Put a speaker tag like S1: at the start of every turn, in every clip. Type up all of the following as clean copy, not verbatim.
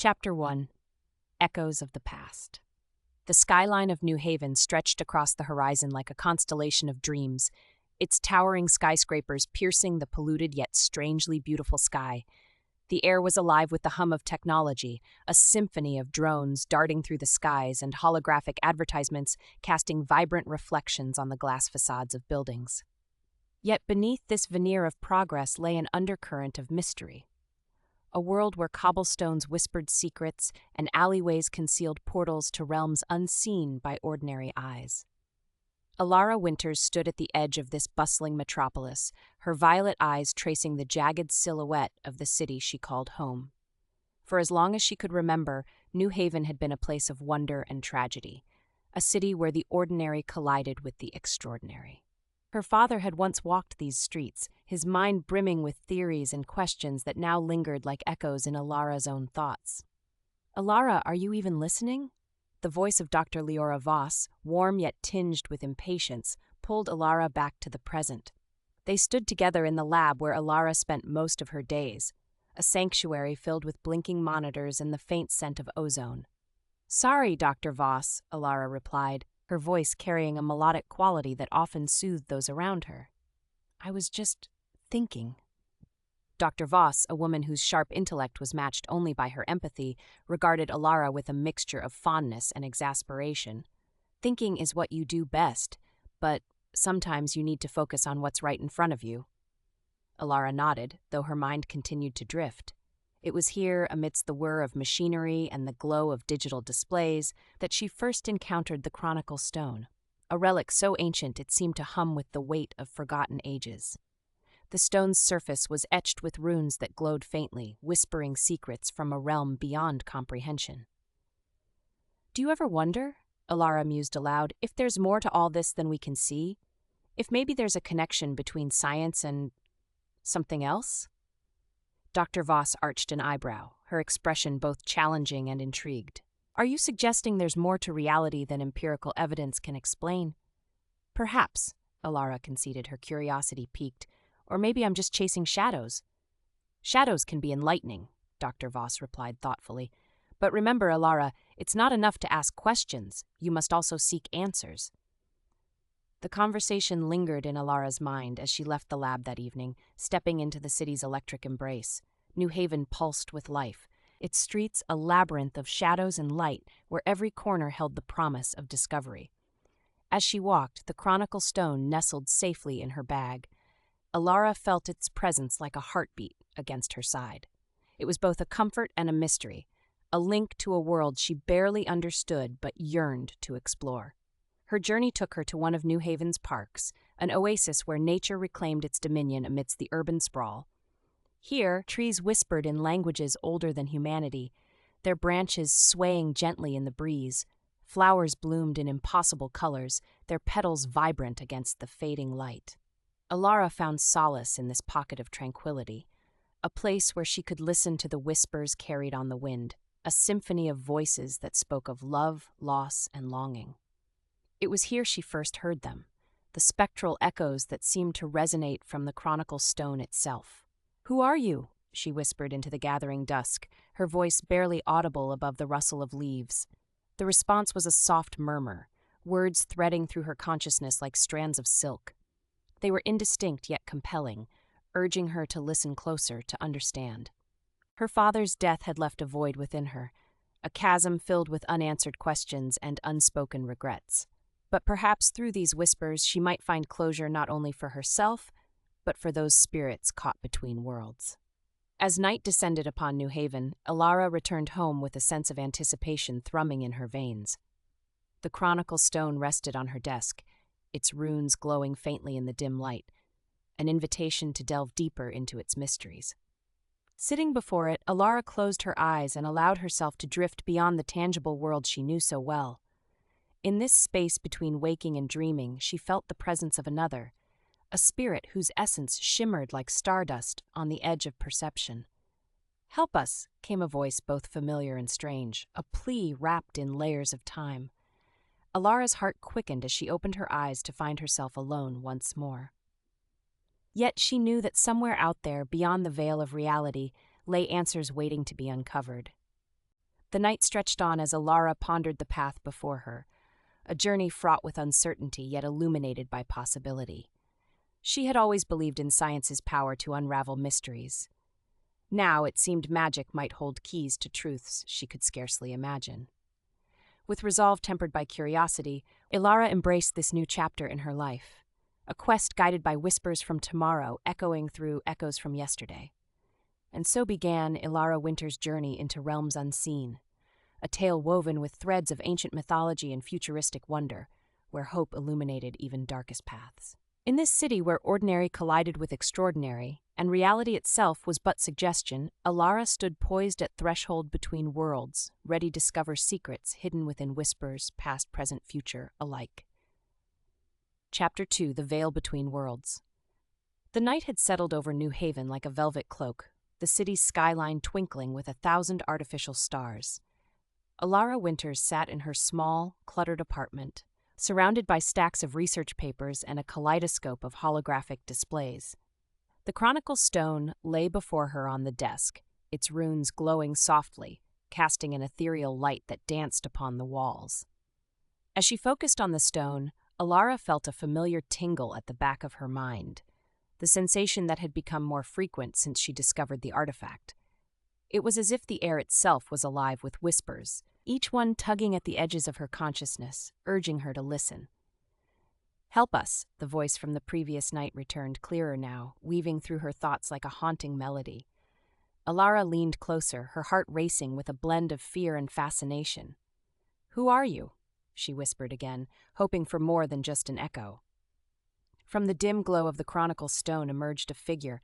S1: Chapter 1. Echoes of the Past. The skyline of New Haven stretched across the horizon like a constellation of dreams, its towering skyscrapers piercing the polluted yet strangely beautiful sky. The air was alive with the hum of technology, a symphony of drones darting through the skies and holographic advertisements casting vibrant reflections on the glass facades of buildings. Yet beneath this veneer of progress lay an undercurrent of mystery. A world where cobblestones whispered secrets and alleyways concealed portals to realms unseen by ordinary eyes. Elara Winters stood at the edge of this bustling metropolis, her violet eyes tracing the jagged silhouette of the city she called home. For as long as she could remember, New Haven had been a place of wonder and tragedy, a city where the ordinary collided with the extraordinary. Her father had once walked these streets, his mind brimming with theories and questions that now lingered like echoes in Elara's own thoughts. "Elara, are you even listening?" The voice of Dr. Leora Voss, warm yet tinged with impatience, pulled Elara back to the present. They stood together in the lab where Elara spent most of her days, a sanctuary filled with blinking monitors and the faint scent of ozone. "Sorry, Dr. Voss," Elara replied, her voice carrying a melodic quality that often soothed those around her. "I was just thinking." Dr. Voss, a woman whose sharp intellect was matched only by her empathy, regarded Elara with a mixture of fondness and exasperation. "Thinking is what you do best, but sometimes you need to focus on what's right in front of you." Elara nodded, though her mind continued to drift. It was here, amidst the whir of machinery and the glow of digital displays, that she first encountered the Chronicle Stone, a relic so ancient it seemed to hum with the weight of forgotten ages. The stone's surface was etched with runes that glowed faintly, whispering secrets from a realm beyond comprehension. "Do you ever wonder," Elara mused aloud, "if there's more to all this than we can see? If maybe there's a connection between science and something else?" Dr. Voss arched an eyebrow, her expression both challenging and intrigued. "Are you suggesting there's more to reality than empirical evidence can explain?" "Perhaps," Elara conceded, her curiosity piqued. "Or maybe I'm just chasing shadows." "Shadows can be enlightening," Dr. Voss replied thoughtfully. "But remember, Elara, it's not enough to ask questions. You must also seek answers." The conversation lingered in Elara's mind as she left the lab that evening, stepping into the city's electric embrace. New Haven pulsed with life, its streets a labyrinth of shadows and light where every corner held the promise of discovery. As she walked, the Chronicle Stone nestled safely in her bag. Elara felt its presence like a heartbeat against her side. It was both a comfort and a mystery, a link to a world she barely understood but yearned to explore. Her journey took her to one of New Haven's parks, an oasis where nature reclaimed its dominion amidst the urban sprawl. Here, trees whispered in languages older than humanity, their branches swaying gently in the breeze. Flowers bloomed in impossible colors, their petals vibrant against the fading light. Elara found solace in this pocket of tranquility, a place where she could listen to the whispers carried on the wind, a symphony of voices that spoke of love, loss, and longing. It was here she first heard them, the spectral echoes that seemed to resonate from the Chronicle Stone itself. "Who are you?" she whispered into the gathering dusk, her voice barely audible above the rustle of leaves. The response was a soft murmur, words threading through her consciousness like strands of silk. They were indistinct yet compelling, urging her to listen closer to understand. Her father's death had left a void within her, a chasm filled with unanswered questions and unspoken regrets. But perhaps through these whispers she might find closure not only for herself, but for those spirits caught between worlds. As night descended upon New Haven, Elara returned home with a sense of anticipation thrumming in her veins. The Chronicle Stone rested on her desk, its runes glowing faintly in the dim light, an invitation to delve deeper into its mysteries. Sitting before it, Elara closed her eyes and allowed herself to drift beyond the tangible world she knew so well. In this space between waking and dreaming, she felt the presence of another, a spirit whose essence shimmered like stardust on the edge of perception. "Help us," came a voice both familiar and strange, a plea wrapped in layers of time. Elara's heart quickened as she opened her eyes to find herself alone once more. Yet she knew that somewhere out there, beyond the veil of reality, lay answers waiting to be uncovered. The night stretched on as Elara pondered the path before her, a journey fraught with uncertainty yet illuminated by possibility. She had always believed in science's power to unravel mysteries. Now it seemed magic might hold keys to truths she could scarcely imagine. With resolve tempered by curiosity, Elara embraced this new chapter in her life, a quest guided by whispers from tomorrow echoing through echoes from yesterday. And so began Elara Winters' journey into realms unseen, a tale woven with threads of ancient mythology and futuristic wonder, where hope illuminated even darkest paths. In this city where ordinary collided with extraordinary, and reality itself was but suggestion, Elara stood poised at threshold between worlds, ready to discover secrets hidden within whispers, past, present, future, alike. Chapter 2: The Veil Between Worlds. The night had settled over New Haven like a velvet cloak, the city's skyline twinkling with 1,000 artificial stars. Elara Winters sat in her small, cluttered apartment, surrounded by stacks of research papers and a kaleidoscope of holographic displays. The Chronicle Stone lay before her on the desk, its runes glowing softly, casting an ethereal light that danced upon the walls. As she focused on the stone, Elara felt a familiar tingle at the back of her mind, the sensation that had become more frequent since she discovered the artifact. It was as if the air itself was alive with whispers, each one tugging at the edges of her consciousness, urging her to listen. "Help us," the voice from the previous night returned, clearer now, weaving through her thoughts like a haunting melody. Elara leaned closer, her heart racing with a blend of fear and fascination. "Who are you?" she whispered again, hoping for more than just an echo. From the dim glow of the Chronicle Stone emerged a figure,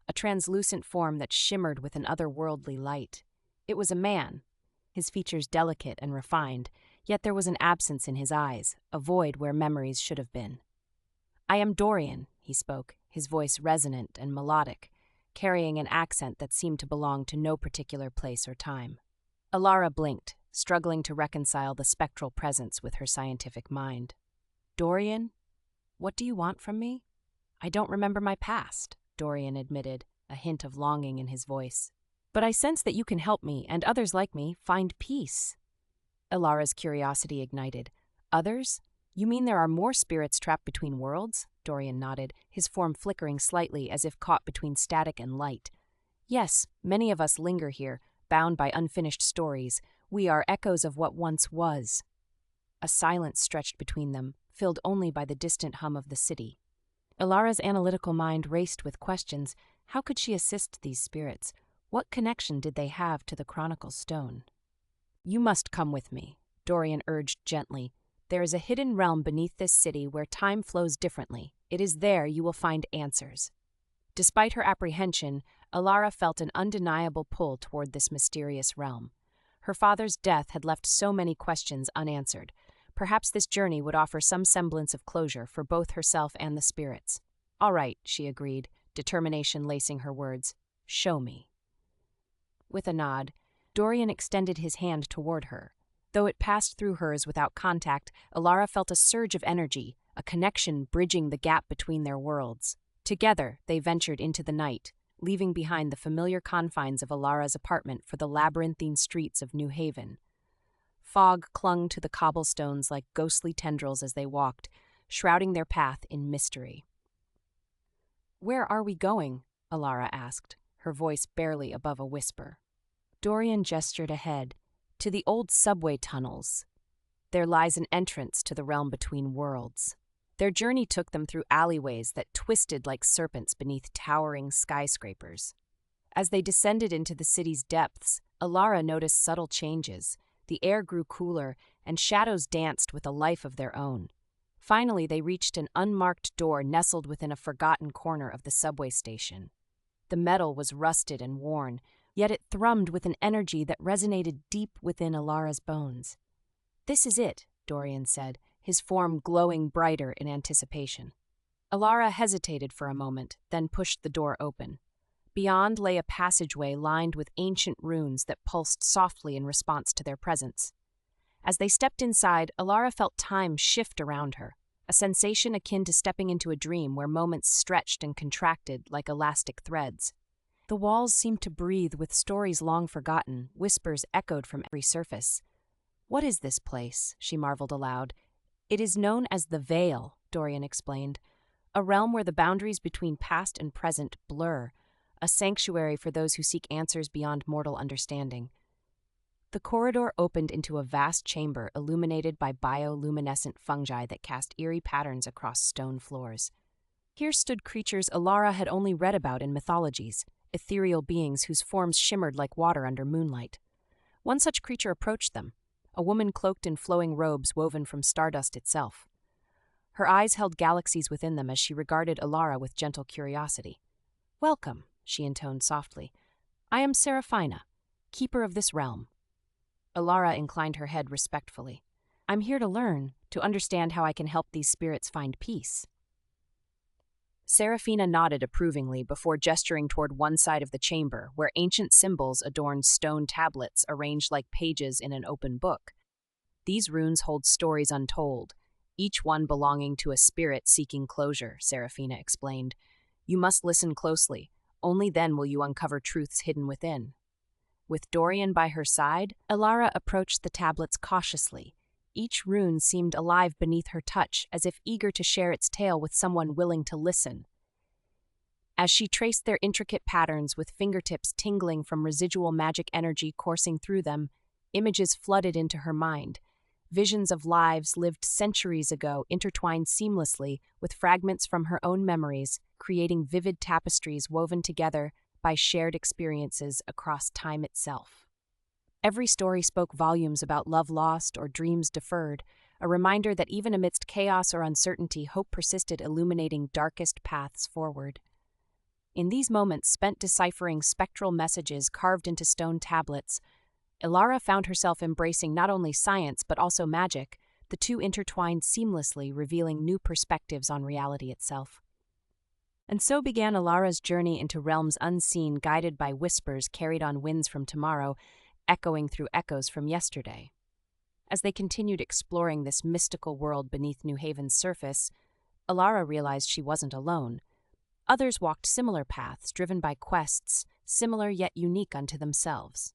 S1: a translucent form that shimmered with an otherworldly light. It was a man, his features delicate and refined, yet there was an absence in his eyes, a void where memories should have been. "I am Dorian," he spoke, his voice resonant and melodic, carrying an accent that seemed to belong to no particular place or time. Elara blinked, struggling to reconcile the spectral presence with her scientific mind. "Dorian? What do you want from me?" "I don't remember my past," Dorian admitted, a hint of longing in his voice. "But I sense that you can help me, and others like me, find peace." Elara's curiosity ignited. "Others? You mean there are more spirits trapped between worlds?" Dorian nodded, his form flickering slightly as if caught between static and light. "Yes, many of us linger here, bound by unfinished stories. We are echoes of what once was." A silence stretched between them, filled only by the distant hum of the city. Elara's analytical mind raced with questions. How could she assist these spirits? What connection did they have to the Chronicle Stone? "You must come with me," Dorian urged gently. "There is a hidden realm beneath this city where time flows differently. It is there you will find answers." Despite her apprehension, Elara felt an undeniable pull toward this mysterious realm. Her father's death had left so many questions unanswered. Perhaps this journey would offer some semblance of closure for both herself and the spirits. "All right," she agreed, determination lacing her words. "Show me." With a nod, Dorian extended his hand toward her. Though it passed through hers without contact, Elara felt a surge of energy, a connection bridging the gap between their worlds. Together, they ventured into the night, leaving behind the familiar confines of Elara's apartment for the labyrinthine streets of New Haven. Fog clung to the cobblestones like ghostly tendrils as they walked, shrouding their path in mystery. "Where are we going?" Elara asked, her voice barely above a whisper. Dorian gestured ahead, to the old subway tunnels. "There lies an entrance to the realm between worlds." Their journey took them through alleyways that twisted like serpents beneath towering skyscrapers. As they descended into the city's depths, Elara noticed subtle changes. The air grew cooler, and shadows danced with a life of their own. Finally, they reached an unmarked door nestled within a forgotten corner of the subway station. The metal was rusted and worn, yet it thrummed with an energy that resonated deep within Elara's bones. "This is it," Dorian said, his form glowing brighter in anticipation. Elara hesitated for a moment, then pushed the door open. Beyond lay a passageway lined with ancient runes that pulsed softly in response to their presence. As they stepped inside, Elara felt time shift around her, a sensation akin to stepping into a dream where moments stretched and contracted like elastic threads. The walls seemed to breathe with stories long forgotten, whispers echoed from every surface. "What is this place?" she marveled aloud. "It is known as the Veil," Dorian explained, "a realm where the boundaries between past and present blur, a sanctuary for those who seek answers beyond mortal understanding." The corridor opened into a vast chamber illuminated by bioluminescent fungi that cast eerie patterns across stone floors. Here stood creatures Elara had only read about in mythologies, ethereal beings whose forms shimmered like water under moonlight. One such creature approached them, a woman cloaked in flowing robes woven from stardust itself. Her eyes held galaxies within them as she regarded Elara with gentle curiosity. "Welcome," she intoned softly. "I am Seraphina, keeper of this realm." Elara inclined her head respectfully. "I'm here to learn, to understand how I can help these spirits find peace." Seraphina nodded approvingly before gesturing toward one side of the chamber, where ancient symbols adorned stone tablets arranged like pages in an open book. "These runes hold stories untold, each one belonging to a spirit seeking closure," Seraphina explained. "You must listen closely. Only then will you uncover truths hidden within." With Dorian by her side, Elara approached the tablets cautiously. Each rune seemed alive beneath her touch, as if eager to share its tale with someone willing to listen. As she traced their intricate patterns with fingertips tingling from residual magic energy coursing through them, images flooded into her mind. Visions of lives lived centuries ago intertwined seamlessly with fragments from her own memories, creating vivid tapestries woven together by shared experiences across time itself. Every story spoke volumes about love lost or dreams deferred, a reminder that even amidst chaos or uncertainty, hope persisted, illuminating darkest paths forward. In these moments spent deciphering spectral messages carved into stone tablets, Elara found herself embracing not only science but also magic, the two intertwined seamlessly, revealing new perspectives on reality itself. And so began Elara's journey into realms unseen, guided by whispers carried on winds from tomorrow, echoing through echoes from yesterday. As they continued exploring this mystical world beneath New Haven's surface, Elara realized she wasn't alone. Others walked similar paths, driven by quests, similar yet unique unto themselves.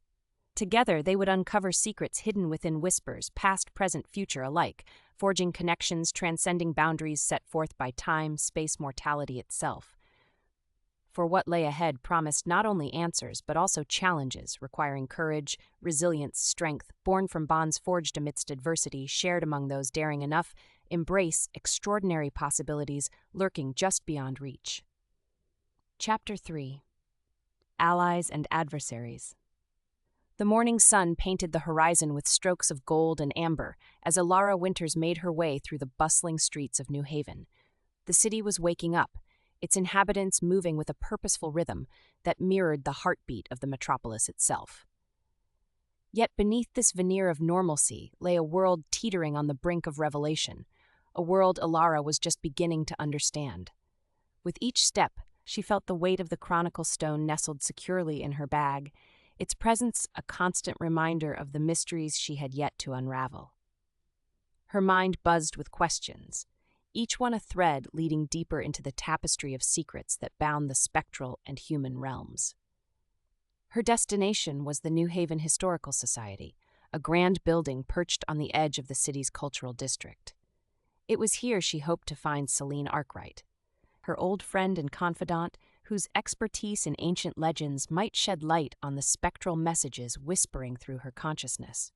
S1: Together, they would uncover secrets hidden within whispers, past, present, future alike, forging connections transcending boundaries set forth by time, space, mortality itself. For what lay ahead promised not only answers, but also challenges, requiring courage, resilience, strength, born from bonds forged amidst adversity, shared among those daring enough, embrace extraordinary possibilities lurking just beyond reach. Chapter 3. Allies and Adversaries. The morning sun painted the horizon with strokes of gold and amber as Elara Winters made her way through the bustling streets of New Haven. The city was waking up, its inhabitants moving with a purposeful rhythm that mirrored the heartbeat of the metropolis itself. Yet beneath this veneer of normalcy lay a world teetering on the brink of revelation, a world Elara was just beginning to understand. With each step, she felt the weight of the Chronicle Stone nestled securely in her bag, its presence a constant reminder of the mysteries she had yet to unravel. Her mind buzzed with questions, each one a thread leading deeper into the tapestry of secrets that bound the spectral and human realms. Her destination was the New Haven Historical Society, a grand building perched on the edge of the city's cultural district. It was here she hoped to find Celine Arkwright, her old friend and confidant, whose expertise in ancient legends might shed light on the spectral messages whispering through her consciousness.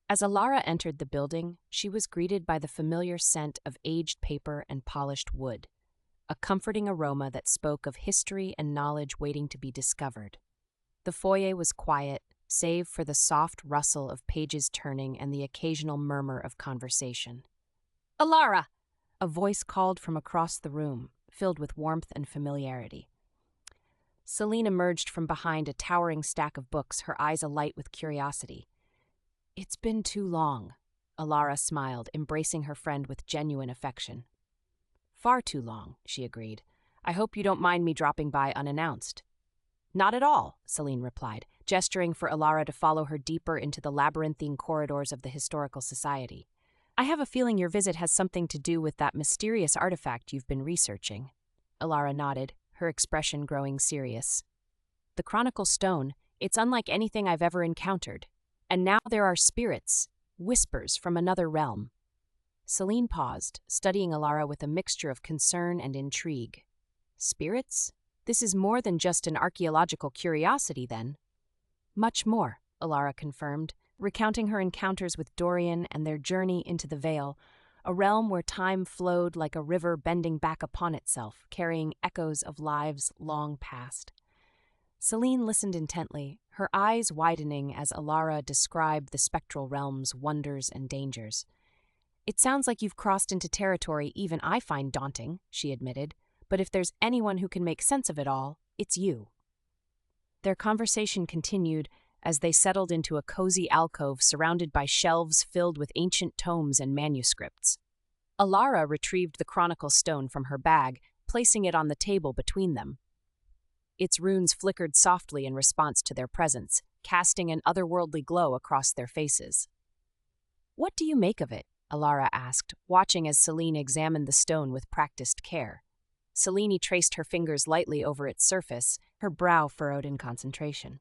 S1: As Elara entered the building, she was greeted by the familiar scent of aged paper and polished wood, a comforting aroma that spoke of history and knowledge waiting to be discovered. The foyer was quiet, save for the soft rustle of pages turning and the occasional murmur of conversation. "Elara!" A voice called from across the room, filled with warmth and familiarity. Celine emerged from behind a towering stack of books, her eyes alight with curiosity. "It's been too long," Elara smiled, embracing her friend with genuine affection. "Far too long," she agreed. "I hope you don't mind me dropping by unannounced." "Not at all," Celine replied, gesturing for Elara to follow her deeper into the labyrinthine corridors of the Historical Society. "I have a feeling your visit has something to do with that mysterious artifact you've been researching." Elara nodded, her expression growing serious. The Chronicle Stone, it's unlike anything I've ever encountered. And now there are spirits, whispers from another realm. Celine paused, studying Elara with a mixture of concern and intrigue. Spirits? This is more than just an archaeological curiosity, then. Much more, Elara confirmed, recounting her encounters with Dorian and their journey into the Vale, a realm where time flowed like a river bending back upon itself, carrying echoes of lives long past. Celine listened intently, her eyes widening as Elara described the spectral realm's wonders and dangers. It sounds like you've crossed into territory even I find daunting, she admitted, but if there's anyone who can make sense of it all, it's you. Their conversation continued as they settled into a cozy alcove surrounded by shelves filled with ancient tomes and manuscripts. Elara retrieved the Chronicle Stone from her bag, placing it on the table between them. Its runes flickered softly in response to their presence, casting an otherworldly glow across their faces. "What do you make of it?" Elara asked, watching as Celine examined the stone with practiced care. Celine traced her fingers lightly over its surface, her brow furrowed in concentration.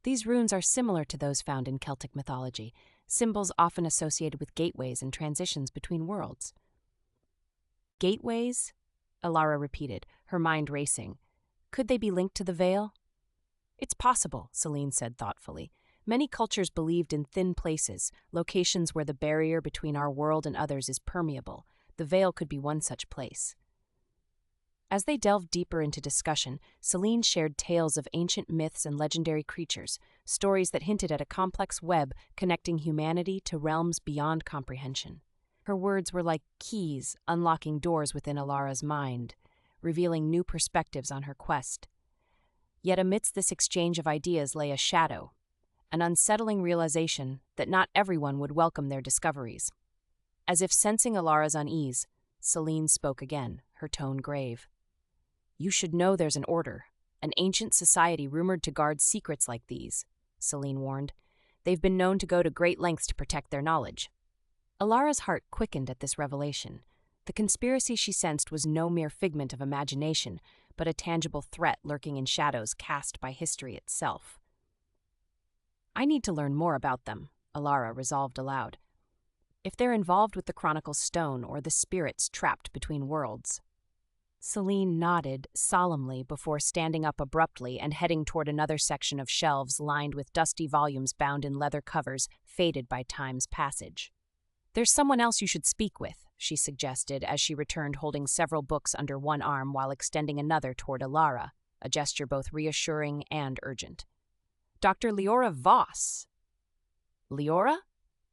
S1: "These runes are similar to those found in Celtic mythology, symbols often associated with gateways and transitions between worlds." "Gateways?" Elara repeated, her mind racing. "Could they be linked to the Vale?" "It's possible," Celine said thoughtfully. "Many cultures believed in thin places, locations where the barrier between our world and others is permeable. The Vale could be one such place." As they delved deeper into discussion, Celine shared tales of ancient myths and legendary creatures, stories that hinted at a complex web connecting humanity to realms beyond comprehension. Her words were like keys unlocking doors within Elara's mind, revealing new perspectives on her quest. Yet amidst this exchange of ideas lay a shadow, an unsettling realization that not everyone would welcome their discoveries. As if sensing Elara's unease, Celine spoke again, her tone grave. "You should know there's an order, an ancient society rumored to guard secrets like these," Celine warned. "They've been known to go to great lengths to protect their knowledge." Elara's heart quickened at this revelation. The conspiracy she sensed was no mere figment of imagination, but a tangible threat lurking in shadows cast by history itself. "I need to learn more about them," Elara resolved aloud. "If they're involved with the Chronicle Stone or the spirits trapped between worlds." Celine nodded solemnly before standing up abruptly and heading toward another section of shelves lined with dusty volumes bound in leather covers faded by time's passage. "There's someone else you should speak with," she suggested as she returned holding several books under one arm while extending another toward Elara, a gesture both reassuring and urgent. "Dr. Leora Voss." "Leora?"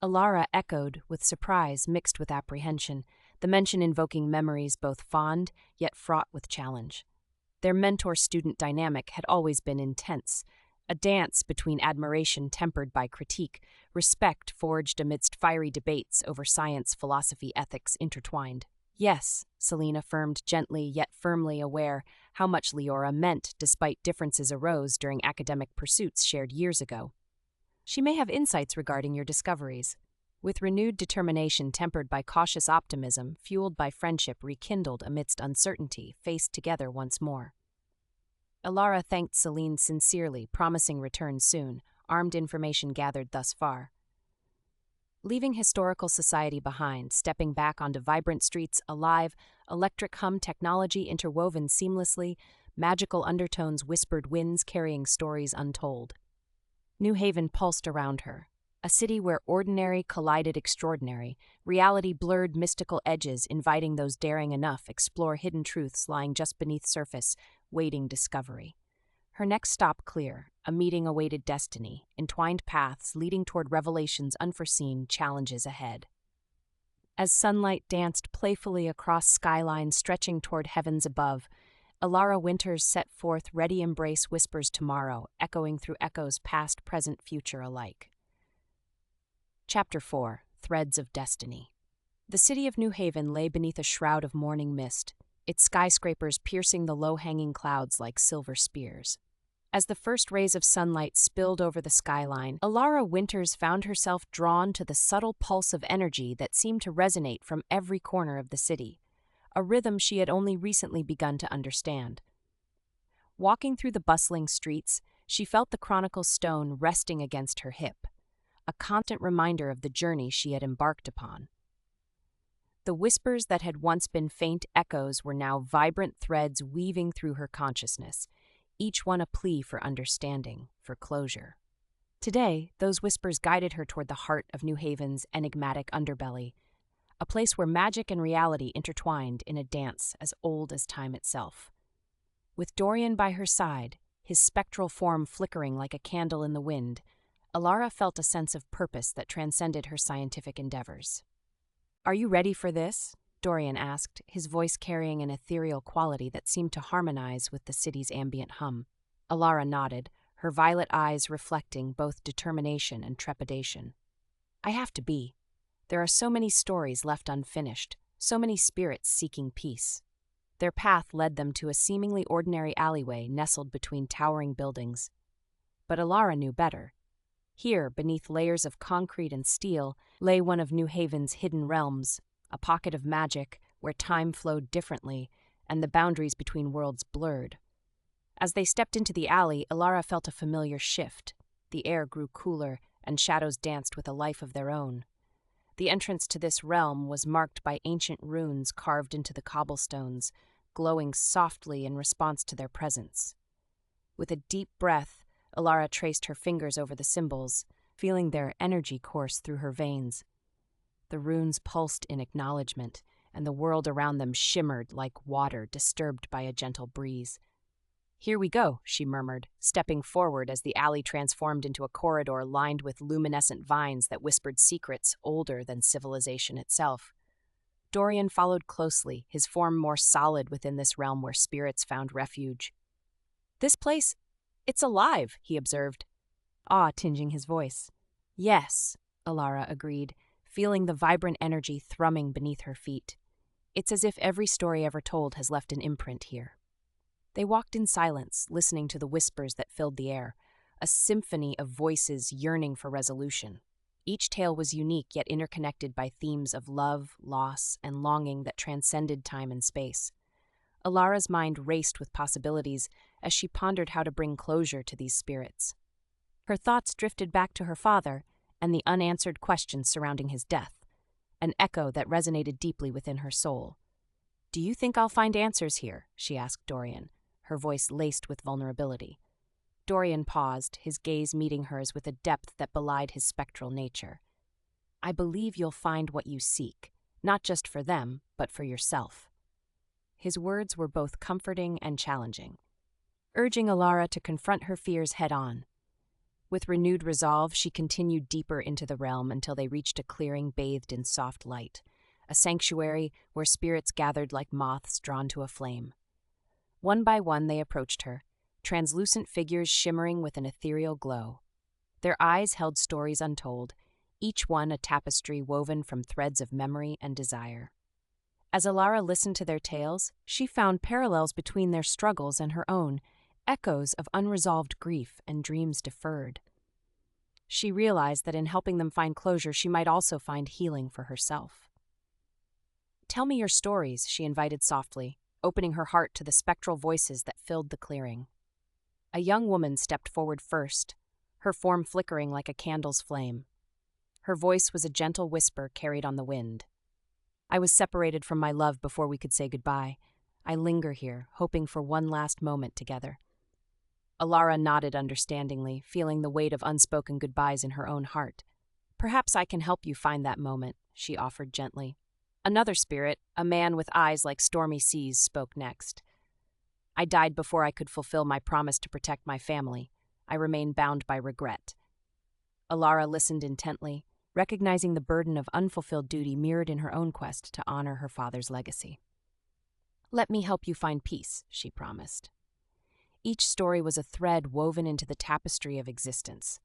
S1: Elara echoed with surprise mixed with apprehension, the mention invoking memories both fond yet fraught with challenge. Their mentor-student dynamic had always been intense, a dance between admiration tempered by critique, respect forged amidst fiery debates over science, philosophy, ethics intertwined. "Yes," Celine affirmed gently yet firmly, aware how much Leora meant despite differences arose during academic pursuits shared years ago. "She may have insights regarding your discoveries." With renewed determination tempered by cautious optimism, fueled by friendship rekindled amidst uncertainty, faced together once more. Elara thanked Celine sincerely, promising return soon, armed information gathered thus far. Leaving historical society behind, stepping back onto vibrant streets alive, electric hum technology interwoven seamlessly, magical undertones whispered winds carrying stories untold. New Haven pulsed around her. A city where ordinary collided extraordinary, reality blurred mystical edges, inviting those daring enough explore hidden truths lying just beneath surface, waiting discovery. Her next stop clear, a meeting awaited destiny, entwined paths leading toward revelations unforeseen, challenges ahead. As sunlight danced playfully across skylines stretching toward heavens above, Elara Winters set forth ready embrace whispers tomorrow, echoing through echoes past, present, future alike. Chapter 4. Threads of Destiny. The city of New Haven lay beneath a shroud of morning mist, its skyscrapers piercing the low-hanging clouds like silver spears. As the first rays of sunlight spilled over the skyline, Elara Winters found herself drawn to the subtle pulse of energy that seemed to resonate from every corner of the city, a rhythm she had only recently begun to understand. Walking through the bustling streets, She felt the Chronicle Stone resting against her hip, a constant reminder of the journey she had embarked upon. The whispers that had once been faint echoes were now vibrant threads weaving through her consciousness, each one a plea for understanding, for closure. Today, those whispers guided her toward the heart of New Haven's enigmatic underbelly, a place where magic and reality intertwined in a dance as old as time itself. With Dorian by her side, his spectral form flickering like a candle in the wind, Elara felt a sense of purpose that transcended her scientific endeavors. "Are you ready for this?" Dorian asked, his voice carrying an ethereal quality that seemed to harmonize with the city's ambient hum. Elara nodded, her violet eyes reflecting both determination and trepidation. "I have to be. There are so many stories left unfinished, so many spirits seeking peace." Their path led them to a seemingly ordinary alleyway nestled between towering buildings. But Elara knew better. Here, beneath layers of concrete and steel, lay one of New Haven's hidden realms, a pocket of magic where time flowed differently and the boundaries between worlds blurred. As they stepped into the alley, Elara felt a familiar shift. The air grew cooler, and shadows danced with a life of their own. The entrance to this realm was marked by ancient runes carved into the cobblestones, glowing softly in response to their presence. With a deep breath, Elara traced her fingers over the symbols, feeling their energy course through her veins. The runes pulsed in acknowledgement, and the world around them shimmered like water disturbed by a gentle breeze. "Here we go," she murmured, stepping forward as the alley transformed into a corridor lined with luminescent vines that whispered secrets older than civilization itself. Dorian followed closely, his form more solid within this realm where spirits found refuge. "This place, it's alive," he observed, awe tinging his voice. "Yes," Elara agreed, feeling the vibrant energy thrumming beneath her feet. "It's as if every story ever told has left an imprint here." They walked in silence, listening to the whispers that filled the air, a symphony of voices yearning for resolution. Each tale was unique yet interconnected by themes of love, loss, and longing that transcended time and space. Elara's mind raced with possibilities as she pondered how to bring closure to these spirits. Her thoughts drifted back to her father and the unanswered questions surrounding his death, an echo that resonated deeply within her soul. "Do you think I'll find answers here?" she asked Dorian, her voice laced with vulnerability. Dorian paused, his gaze meeting hers with a depth that belied his spectral nature. "I believe you'll find what you seek, not just for them, but for yourself." His words were both comforting and challenging, urging Elara to confront her fears head-on. With renewed resolve, she continued deeper into the realm until they reached a clearing bathed in soft light, a sanctuary where spirits gathered like moths drawn to a flame. One by one they approached her, translucent figures shimmering with an ethereal glow. Their eyes held stories untold, each one a tapestry woven from threads of memory and desire. As Elara listened to their tales, she found parallels between their struggles and her own, echoes of unresolved grief and dreams deferred. She realized that in helping them find closure, she might also find healing for herself. "Tell me your stories," she invited softly, opening her heart to the spectral voices that filled the clearing. A young woman stepped forward first, her form flickering like a candle's flame. Her voice was a gentle whisper carried on the wind. "I was separated from my love before we could say goodbye. I linger here, hoping for one last moment together." Elara nodded understandingly, feeling the weight of unspoken goodbyes in her own heart. "Perhaps I can help you find that moment," she offered gently. Another spirit, a man with eyes like stormy seas, spoke next. "I died before I could fulfill my promise to protect my family. I remain bound by regret." Elara listened intently, recognizing the burden of unfulfilled duty mirrored in her own quest to honor her father's legacy. "Let me help you find peace," she promised. Each story was a thread woven into the tapestry of existence,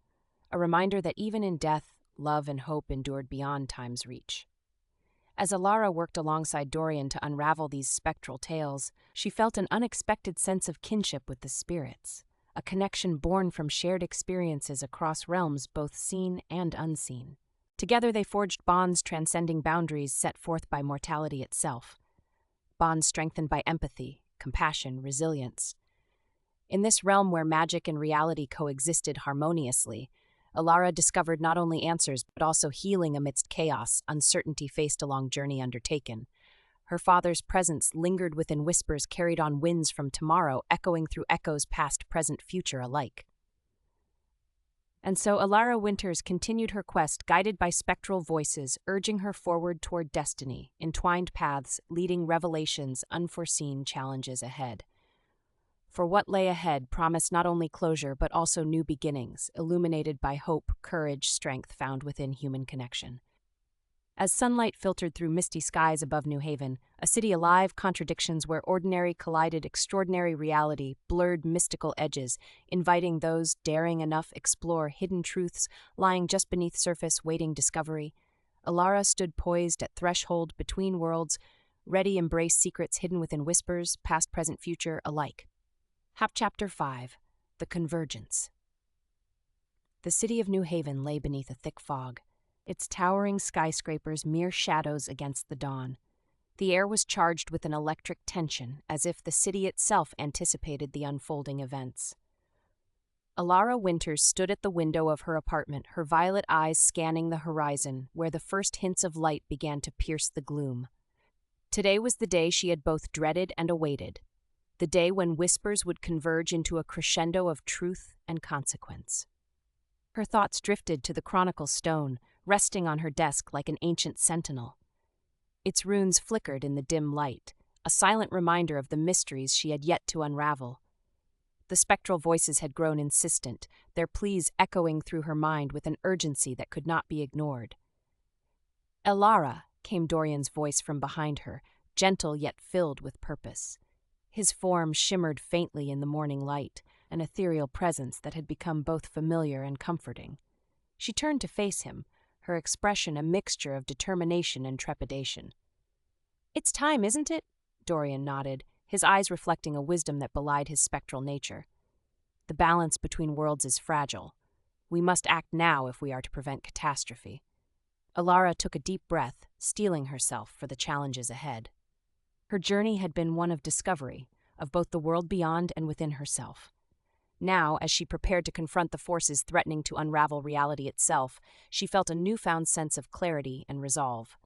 S1: a reminder that even in death, love and hope endured beyond time's reach. As Elara worked alongside Dorian to unravel these spectral tales, she felt an unexpected sense of kinship with the spirits, a connection born from shared experiences across realms both seen and unseen. Together they forged bonds transcending boundaries set forth by mortality itself, bonds strengthened by empathy, compassion, resilience. In this realm where magic and reality coexisted harmoniously, Elara discovered not only answers but also healing amidst chaos, uncertainty faced along journey undertaken. Her father's presence lingered within whispers carried on winds from tomorrow, echoing through echoes past, present, future alike. And so Elara Winters continued her quest, guided by spectral voices, urging her forward toward destiny, entwined paths, leading revelations, unforeseen challenges ahead. For what lay ahead promised not only closure but also new beginnings, illuminated by hope, courage, strength found within human connection. As sunlight filtered through misty skies above New Haven, a city alive contradictions where ordinary collided extraordinary reality, blurred mystical edges, inviting those daring enough explore hidden truths lying just beneath surface, waiting discovery. Elara stood poised at threshold between worlds, ready embrace secrets hidden within whispers, past, present, future alike. Chapter 5. The Convergence. The city of New Haven lay beneath a thick fog, its towering skyscrapers mere shadows against the dawn. The air was charged with an electric tension, as if the city itself anticipated the unfolding events. Elara Winters stood at the window of her apartment, her violet eyes scanning the horizon, where the first hints of light began to pierce the gloom. Today was the day she had both dreaded and awaited, the day when whispers would converge into a crescendo of truth and consequence. Her thoughts drifted to the Chronicle Stone, resting on her desk like an ancient sentinel. Its runes flickered in the dim light, a silent reminder of the mysteries she had yet to unravel. The spectral voices had grown insistent, their pleas echoing through her mind with an urgency that could not be ignored. "Elara," came Dorian's voice from behind her, gentle yet filled with purpose. His form shimmered faintly in the morning light, an ethereal presence that had become both familiar and comforting. She turned to face him, her expression a mixture of determination and trepidation. "It's time, isn't it?" Dorian nodded, his eyes reflecting a wisdom that belied his spectral nature. "The balance between worlds is fragile. We must act now if we are to prevent catastrophe." Elara took a deep breath, steeling herself for the challenges ahead. Her journey had been one of discovery, of both the world beyond and within herself. Now, as she prepared to confront the forces threatening to unravel reality itself, she felt a newfound sense of clarity and resolve.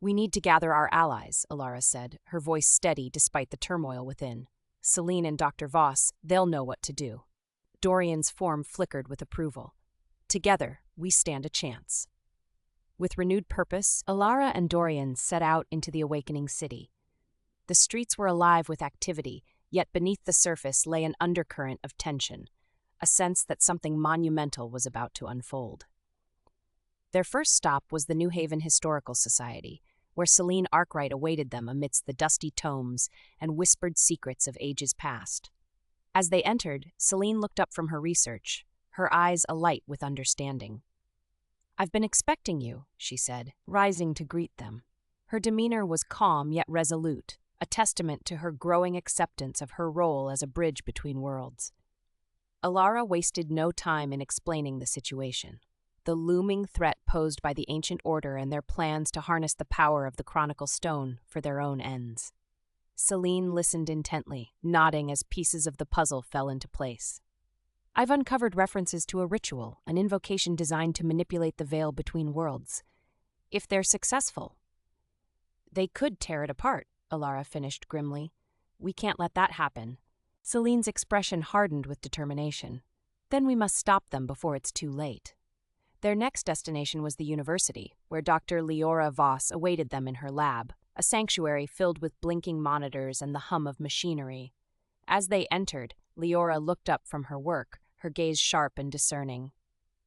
S1: "We need to gather our allies," Elara said, her voice steady despite the turmoil within. "Celine and Dr. Voss, they'll know what to do." Dorian's form flickered with approval. "Together, we stand a chance." With renewed purpose, Elara and Dorian set out into the awakening city. The streets were alive with activity, yet beneath the surface lay an undercurrent of tension, a sense that something monumental was about to unfold. Their first stop was the New Haven Historical Society, where Celine Arkwright awaited them amidst the dusty tomes and whispered secrets of ages past. As they entered, Celine looked up from her research, her eyes alight with understanding. "I've been expecting you," she said, rising to greet them. Her demeanor was calm yet resolute, a testament to her growing acceptance of her role as a bridge between worlds. Elara wasted no time in explaining the situation. The looming threat posed by the Ancient Order and their plans to harness the power of the Chronicle Stone for their own ends. Celine listened intently, nodding as pieces of the puzzle fell into place. "I've uncovered references to a ritual, an invocation designed to manipulate the veil between worlds. If they're successful, they could tear it apart," Elara finished grimly. "We can't let that happen." Celine's expression hardened with determination. "Then we must stop them before it's too late." Their next destination was the university, where Dr. Elara Voss awaited them in her lab, a sanctuary filled with blinking monitors and the hum of machinery. As they entered, Elara looked up from her work, her gaze sharp and discerning.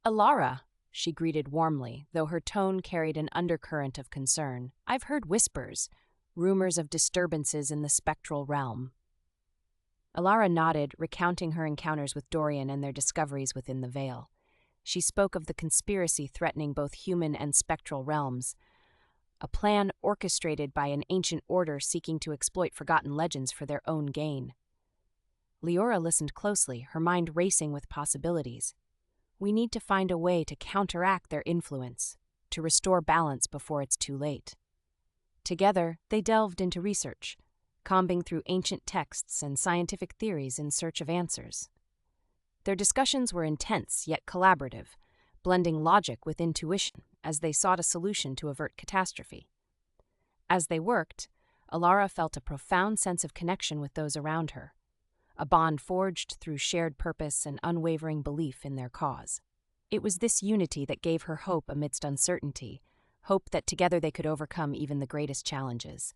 S1: "Elara," she greeted warmly, though her tone carried an undercurrent of concern. "I've heard whispers, rumors of disturbances in the spectral realm." Elara nodded, recounting her encounters with Dorian and their discoveries within the veil. She spoke of the conspiracy threatening both human and spectral realms, a plan orchestrated by an ancient order seeking to exploit forgotten legends for their own gain. Elara listened closely, her mind racing with possibilities. "We need to find a way to counteract their influence, to restore balance before it's too late." Together, they delved into research, combing through ancient texts and scientific theories in search of answers. Their discussions were intense yet collaborative, blending logic with intuition as they sought a solution to avert catastrophe. As they worked, Elara felt a profound sense of connection with those around her, a bond forged through shared purpose and unwavering belief in their cause. It was this unity that gave her hope amidst uncertainty, hope that together they could overcome even the greatest challenges.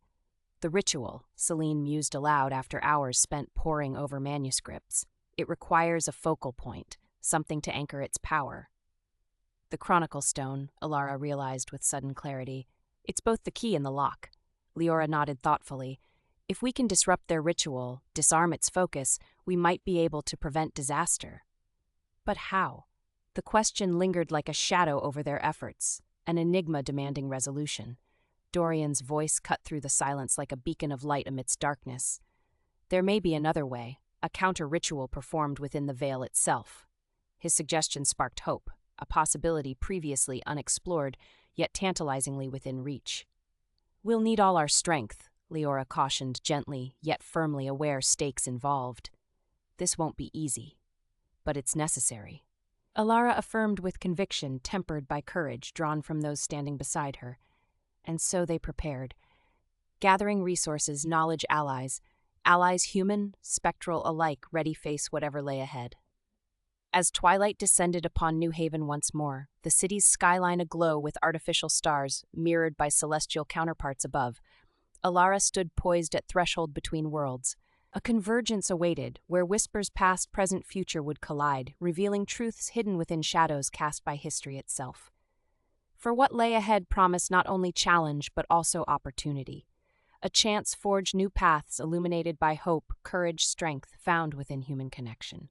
S1: The ritual, Celine mused aloud after hours spent poring over manuscripts. It requires a focal point, something to anchor its power. The Chronicle Stone, Elara realized with sudden clarity. It's both the key and the lock. Leora nodded thoughtfully. If we can disrupt their ritual, disarm its focus, we might be able to prevent disaster. But how? The question lingered like a shadow over their efforts, an enigma demanding resolution. Dorian's voice cut through the silence like a beacon of light amidst darkness. There may be another way, a counter-ritual performed within the veil itself. His suggestion sparked hope, a possibility previously unexplored, yet tantalizingly within reach. We'll need all our strength, Leora cautioned gently, yet firmly aware stakes involved. This won't be easy, but it's necessary. Elara affirmed with conviction tempered by courage drawn from those standing beside her. And so they prepared, gathering resources, knowledge, allies human, spectral alike, ready face whatever lay ahead. As twilight descended upon New Haven once more, the city's skyline aglow with artificial stars mirrored by celestial counterparts above, Elara stood poised at threshold between worlds. A convergence awaited, where whispers past, present, future would collide, revealing truths hidden within shadows cast by history itself. For what lay ahead promised not only challenge but also opportunity. A chance forged new paths illuminated by hope, courage, strength found within human connection.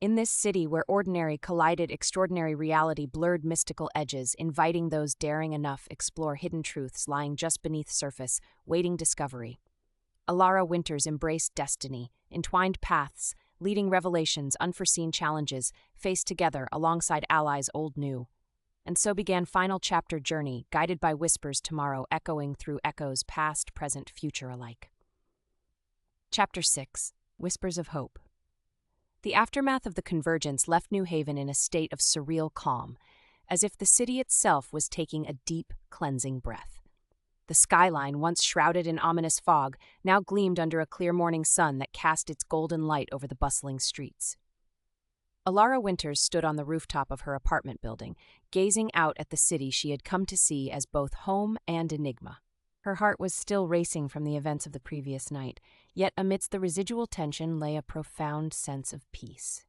S1: In this city where ordinary collided extraordinary, reality blurred mystical edges, inviting those daring enough explore hidden truths lying just beneath surface, waiting discovery. Elara Winters embraced destiny, entwined paths, leading revelations, unforeseen challenges, faced together alongside allies old new. And so began final chapter journey, guided by whispers tomorrow echoing through echoes past, present, future alike. Chapter 6. Whispers of Hope. The aftermath of the convergence left New Haven in a state of surreal calm, as if the city itself was taking a deep, cleansing breath. The skyline, once shrouded in ominous fog, now gleamed under a clear morning sun that cast its golden light over the bustling streets. Elara Winters stood on the rooftop of her apartment building, gazing out at the city she had come to see as both home and enigma. Her heart was still racing from the events of the previous night, yet amidst the residual tension lay a profound sense of peace.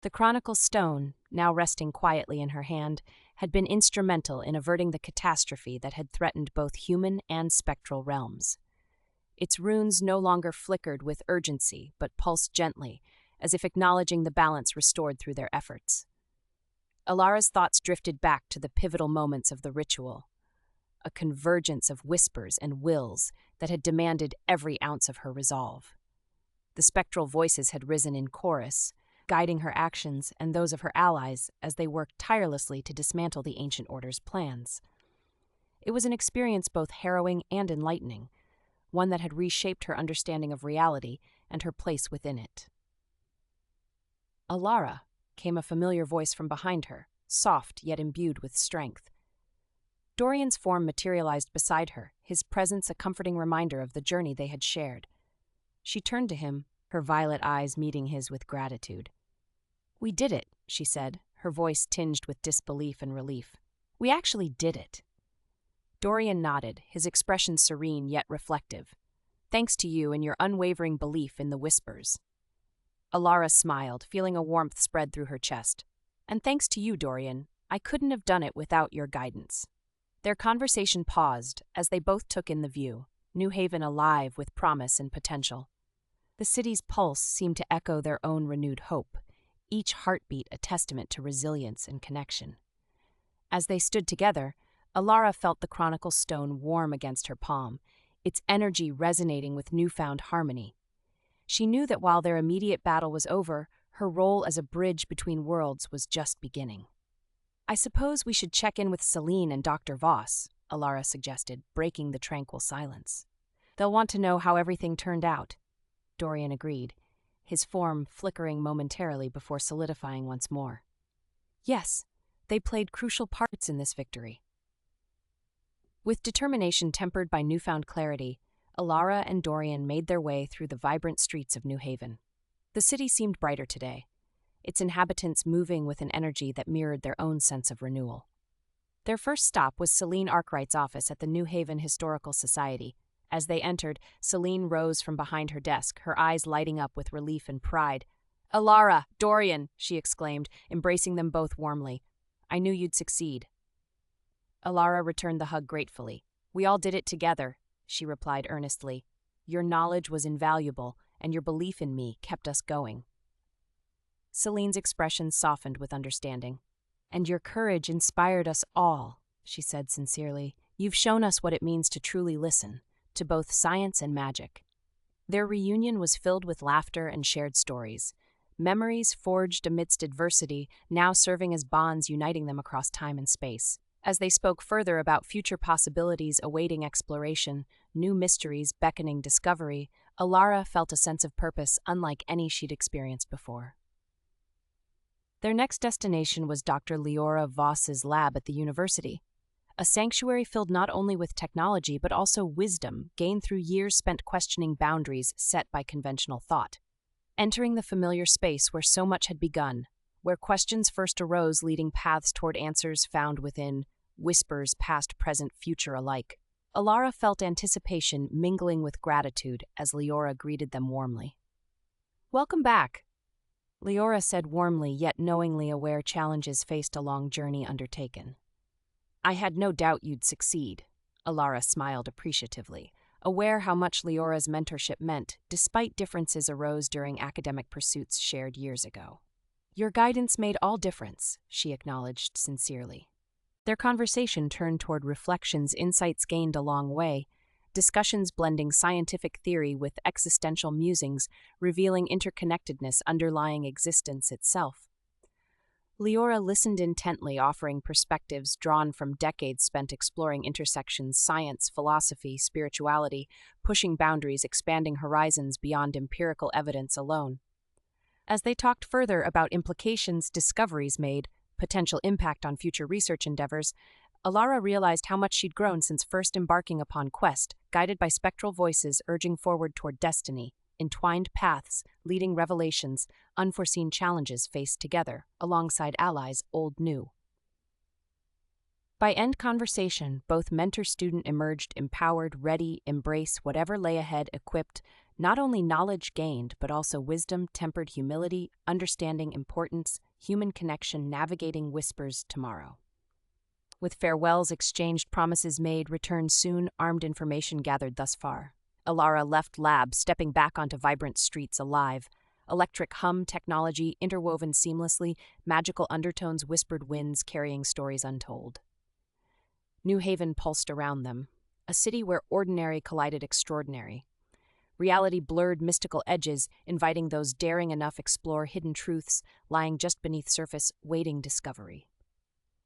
S1: The Chronicle Stone, now resting quietly in her hand, had been instrumental in averting the catastrophe that had threatened both human and spectral realms. Its runes no longer flickered with urgency, but pulsed gently, as if acknowledging the balance restored through their efforts. Elara's thoughts drifted back to the pivotal moments of the ritual, a convergence of whispers and wills that had demanded every ounce of her resolve. The spectral voices had risen in chorus, guiding her actions and those of her allies as they worked tirelessly to dismantle the Ancient Order's plans. It was an experience both harrowing and enlightening, one that had reshaped her understanding of reality and her place within it. "Elara," came a familiar voice from behind her, soft yet imbued with strength. Dorian's form materialized beside her, his presence a comforting reminder of the journey they had shared. She turned to him, her violet eyes meeting his with gratitude. "We did it," she said, her voice tinged with disbelief and relief. "We actually did it." Dorian nodded, his expression serene yet reflective. "Thanks to you and your unwavering belief in the whispers." Elara smiled, feeling a warmth spread through her chest. "And thanks to you, Dorian. I couldn't have done it without your guidance." Their conversation paused as they both took in the view, New Haven alive with promise and potential. The city's pulse seemed to echo their own renewed hope, each heartbeat a testament to resilience and connection. As they stood together, Elara felt the Chronicle Stone warm against her palm, its energy resonating with newfound harmony. She knew that while their immediate battle was over, her role as a bridge between worlds was just beginning. "I suppose we should check in with Celine and Dr. Voss," Elara suggested, breaking the tranquil silence. They'll want to know how everything turned out, Dorian agreed, his form flickering momentarily before solidifying once more. Yes, they played crucial parts in this victory. With determination tempered by newfound clarity, Elara and Dorian made their way through the vibrant streets of New Haven. The city seemed brighter today, its inhabitants moving with an energy that mirrored their own sense of renewal. Their first stop was Celine Arkwright's office at the New Haven Historical Society. As they entered, Celine rose from behind her desk, her eyes lighting up with relief and pride. "Elara, Dorian," she exclaimed, embracing them both warmly. "I knew you'd succeed." Elara returned the hug gratefully. "We all did it together," she replied earnestly. "Your knowledge was invaluable, and your belief in me kept us going." Celine's expression softened with understanding. "And your courage inspired us all," she said sincerely. "You've shown us what it means to truly listen, to both science and magic." Their reunion was filled with laughter and shared stories, memories forged amidst adversity, now serving as bonds uniting them across time and space. As they spoke further about future possibilities awaiting exploration, new mysteries beckoning discovery, Elara felt a sense of purpose unlike any she'd experienced before. Their next destination was Dr. Leora Voss's lab at the university, a sanctuary filled not only with technology but also wisdom gained through years spent questioning boundaries set by conventional thought. Entering the familiar space where so much had begun, where questions first arose leading paths toward answers found within, whispers past, present, future alike, Elara felt anticipation mingling with gratitude as Leora greeted them warmly. "Welcome back," Leora said warmly yet knowingly aware challenges faced a long journey undertaken. "I had no doubt you'd succeed," Elara smiled appreciatively, aware how much Leora's mentorship meant, despite differences arose during academic pursuits shared years ago. "Your guidance made all difference," she acknowledged sincerely. Their conversation turned toward reflections, insights gained along the way, discussions blending scientific theory with existential musings, revealing interconnectedness underlying existence itself. Leora listened intently, offering perspectives drawn from decades spent exploring intersections, science, philosophy, spirituality, pushing boundaries, expanding horizons beyond empirical evidence alone. As they talked further about implications discoveries made, potential impact on future research endeavors, Elara realized how much she'd grown since first embarking upon quest, guided by spectral voices urging forward toward destiny, entwined paths, leading revelations, unforeseen challenges faced together, alongside allies old-new. By end conversation, both mentor-student emerged empowered, ready, embrace whatever lay ahead, equipped, not only knowledge gained, but also wisdom, tempered humility, understanding importance, human connection, navigating whispers tomorrow. With farewells exchanged, promises made, returned soon, armed information gathered thus far. Elara left lab, stepping back onto vibrant streets alive. Electric hum, technology interwoven seamlessly, magical undertones, whispered winds carrying stories untold. New Haven pulsed around them, a city where ordinary collided extraordinary. Reality blurred mystical edges, inviting those daring enough explore hidden truths lying just beneath surface, waiting discovery.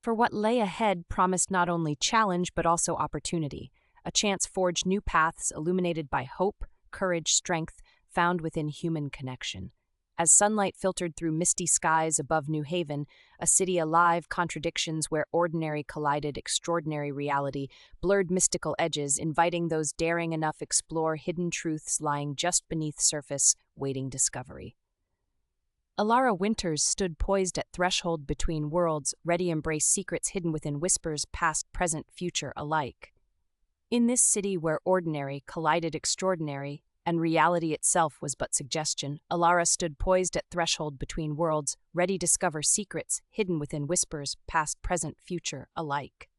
S1: For what lay ahead promised not only challenge but also opportunity, a chance forged new paths illuminated by hope, courage, strength found within human connection. As sunlight filtered through misty skies above New Haven, a city alive, contradictions where ordinary collided extraordinary reality, blurred mystical edges, inviting those daring enough explore hidden truths lying just beneath surface, waiting discovery. Elara Winters stood poised at threshold between worlds, ready to embrace secrets hidden within whispers, past, present, future alike. In this city where ordinary collided extraordinary, and reality itself was but suggestion, Elara stood poised at threshold between worlds, ready to discover secrets hidden within whispers, past, present, future alike.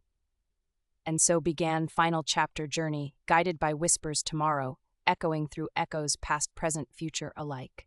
S1: And so began final chapter journey, guided by whispers tomorrow, echoing through echoes past, present, future alike.